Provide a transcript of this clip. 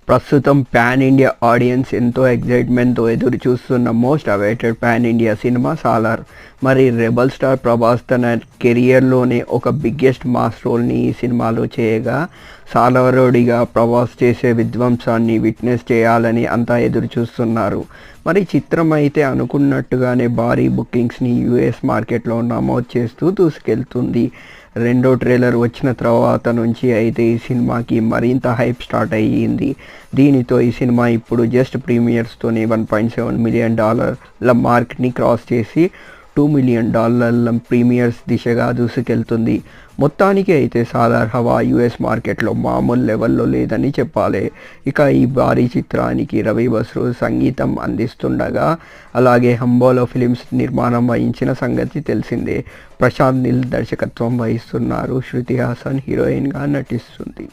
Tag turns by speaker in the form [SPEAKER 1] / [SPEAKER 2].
[SPEAKER 1] ప్రస్తుతం pan India audience ఎంతో ఎగ్జైట్మెంట్తో ఎదురు చూస్తున్న most awaited pan India cinema Salaar. మరి రెబల్ స్టార్ ప్రభాస్ తన కెరియర్లోనే ఒక బిగ్గెస్ట్ మాస్ రోల్ని ఈ సినిమాలో చేయగా, సాలారోడిగా ప్రభాస్ చేసే విధ్వంసాన్ని విట్నెస్ చేయాలని అంతా ఎదురు చూస్తున్నారు. మరి చిత్రం అయితే అనుకున్నట్టుగానే భారీ బుకింగ్స్ని యూఎస్ మార్కెట్లో నమోదు చేస్తూ దూసుకెళ్తుంది. రెండో ట్రైలర్ వచ్చిన తర్వాత నుంచి అయితే ఈ సినిమాకి మరింత హైప్ స్టార్ట్ అయ్యింది. దీనితో ఈ సినిమా ఇప్పుడు జస్ట్ ప్రీమియర్స్తోనే $1.7 మిలియన్ మార్క్ని క్రాస్ చేసి $2 మిలియన్ ప్రీమియర్స్ దిశగా దూసుకెళ్తుంది. మొత్తానికి అయితే సాలార్ హవా యూఎస్ మార్కెట్లో మామూలు లెవెల్లో లేదని చెప్పాలి. ఇక ఈ భారీ చిత్రానికి రవి బస్రూ సంగీతం అందిస్తుండగా, అలాగే హంబోలో ఫిలిమ్స్ నిర్మాణం వహించిన సంగతి తెలిసిందే. ప్రశాంత్ నీల్ దర్శకత్వం వహిస్తున్నారు. శృతి హాసన్ హీరోయిన్గా నటిస్తుంది.